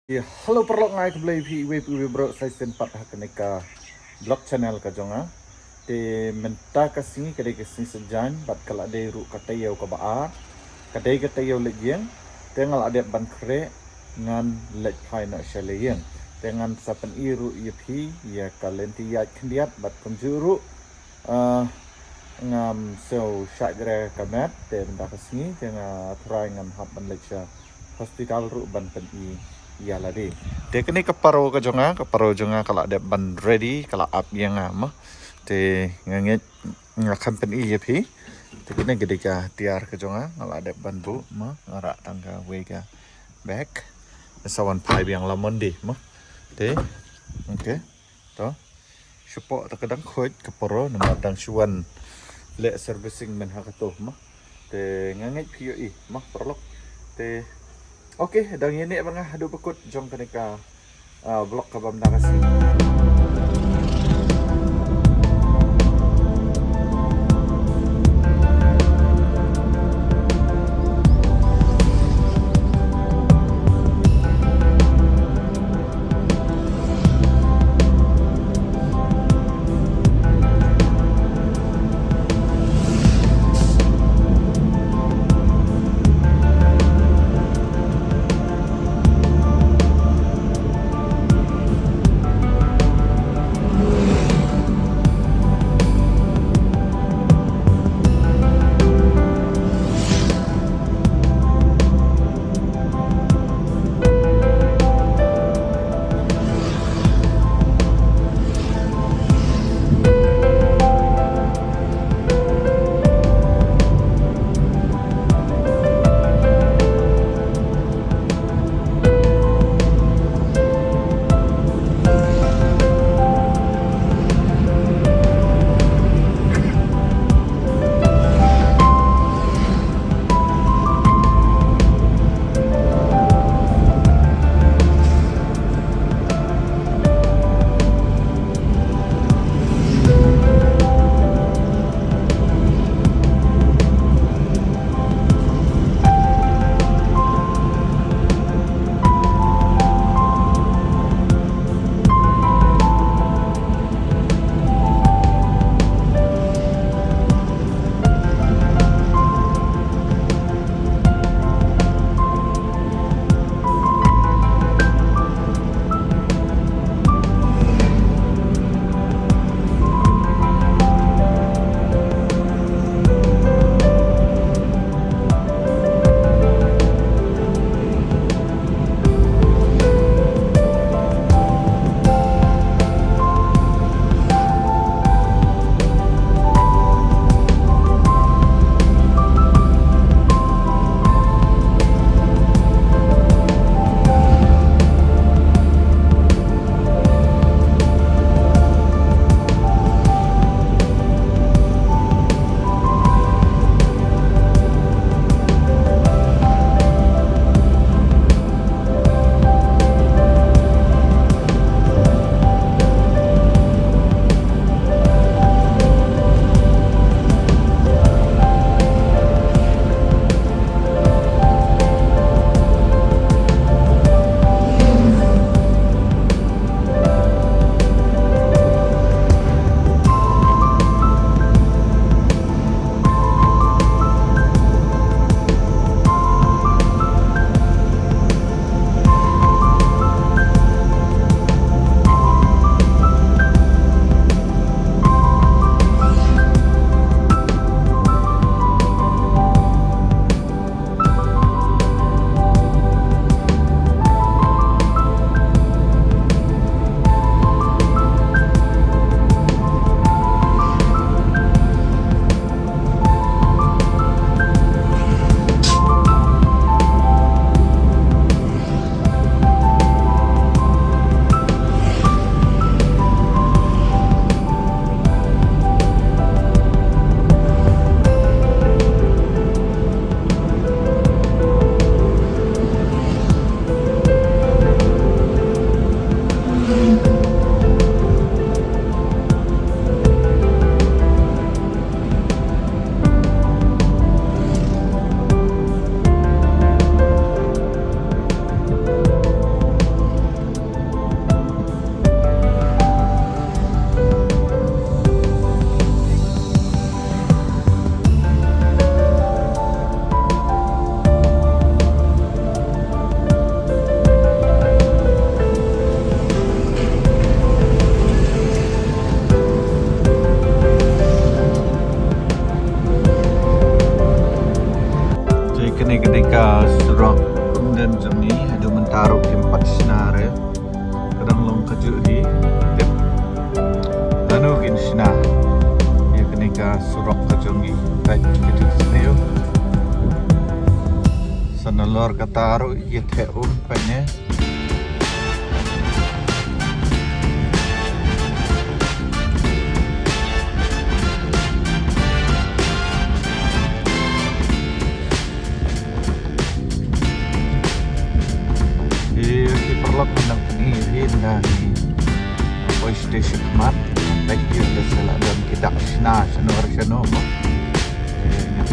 Ya, halo perlok ngai ke belai pi we pi bro saya sempat hak neka blog channel ka jonga. Te menta ka singi kade ka singi sejan bat kala de ru kata yau ka ba. Kade kata yau le jeng. Te ngal ade ban kre ngan lek pai na shale yeng. Te ngan sapen iru ye pi ya kalenti ya kendiat bat konjuru ngam so syagre kamet te menta ka singi te nga try ngan hap ban lecha hospital ru ban pen i ya ladi te kini kaparo jonga kala de ban ready kala up yang ama te nganget ngakam pen i pi te kini gede ka tiar ke jonga kala de ban bu ma ngara tangga wega back sawan pai yang lamon di ma te okay to support takadang khoj kaparo namadang suan le servicing men hakato ma te nganget pio i ma perlok te oke dang ini bang hadu bekut jong kenika blog kabam nakasi. kene ketika surok dan jemi ada mentaruh tempat sinar ya kadang long kejuk di tip lalu gin sinar ya ketika surok kejongi baik kejuk sini sana lor kataruh ya teum penye perlok menang penirin dari voice station mat baik dia salah dan kita sina senor senor mo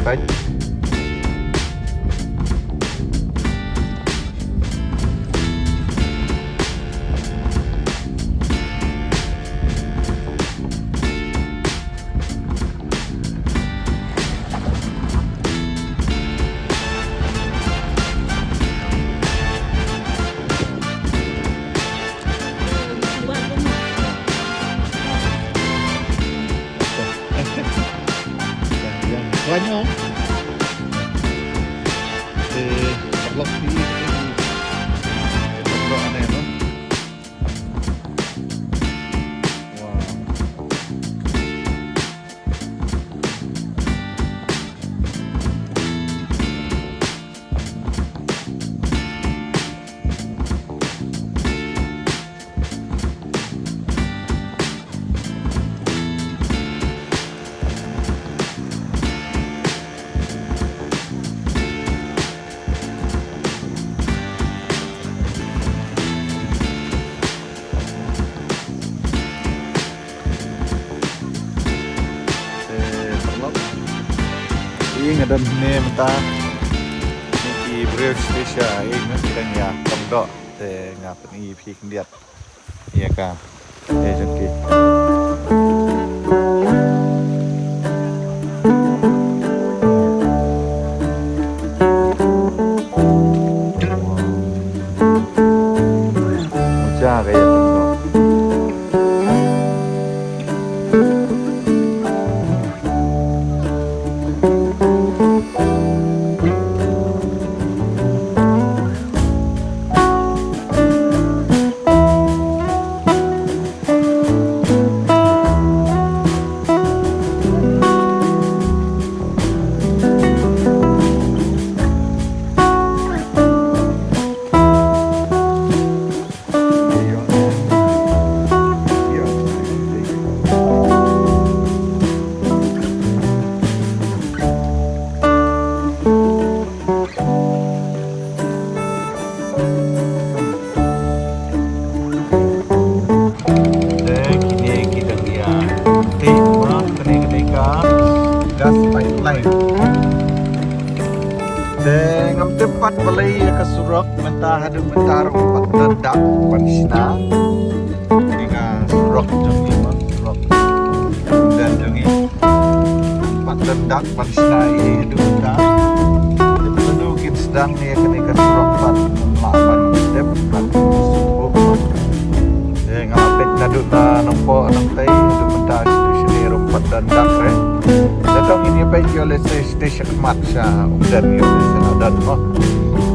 baik banyak perlok di perlok aneh no wow ini ada nih mentah ini Brave Station ini kita ya tongdok te ngapain ini pik lihat iya kan jadi jaga ya tongdok dengan tempat balai ke surok mentah ada mentar empat ledak panisna dengan surok jongi surok dan jongi empat ledak panisna ini duta penduduk sedang ni ketika surok empat lapan tempat subuh dengan apek naduk na nampak nantai ada mentar sini empat ledak datang ini baik oleh stesen mat sa dan yo dan oh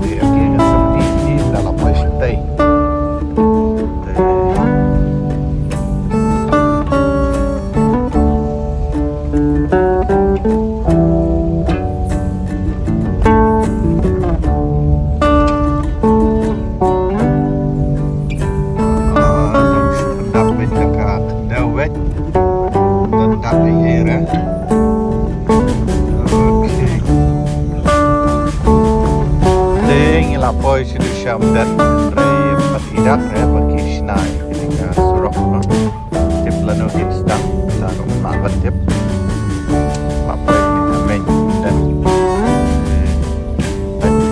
dia kira seperti dalam stay lapoi sidu syam dan rei patidak rei bagi sinai ketika surok no tip lanu sedang sarung lawan tip lapoi main dan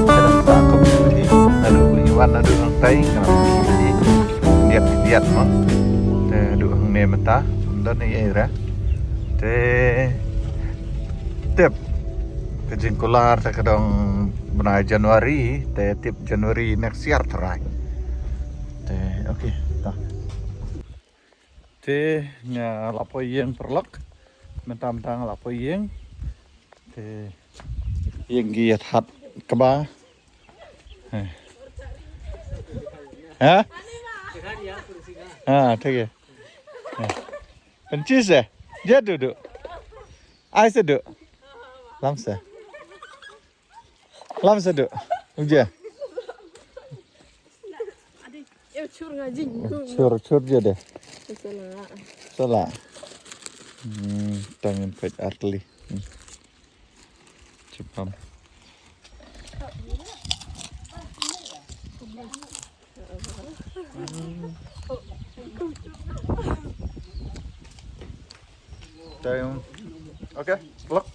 dalam takut seperti lalu iwan adu rantai kalau lihat mah adu hang ne mata dan ni era tip kejengkular tak kadang benar Januari, tip Januari next year terai. Oke, dah. Nya lapoi yang perlok, mentang-mentang lapoi yang, yang giat hat Keba. Hả? ठीक है. Pencis ya? Dia duduk. Ai seduk. Lamsa. Lamsa duduk. Uja. Cur dia deh. Salah. Tangan pet artli. Cepam. Tayong. Okay, blok.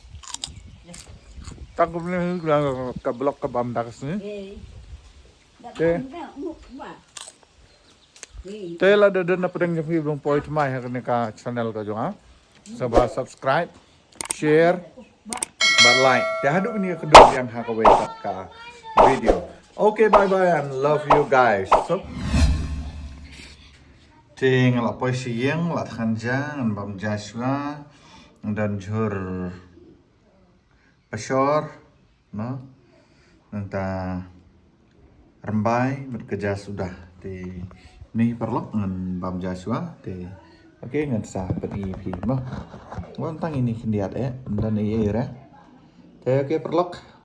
Tangkup ni ke blok ke bamdakas ni. Tela ada na pedang yung ibang point mai hakni ka channel ka jong ha. Sabah subscribe, share, but like. Te hadu ni kedua yang ha ka wake ka video. Okay, bye bye and love you guys. So ting la poi siang la khanjang an bam Joshua dan jur Peshor no nanta rembai bekerja sudah di ni perlok dengan bam Joshua di oke ngan sa peti pi mo tang ini kendiat dan iya ya oke perlok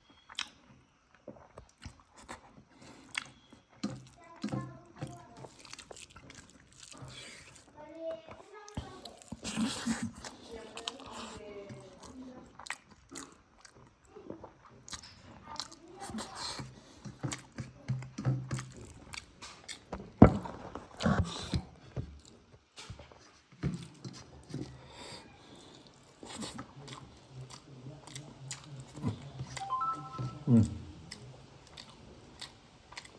Hmm.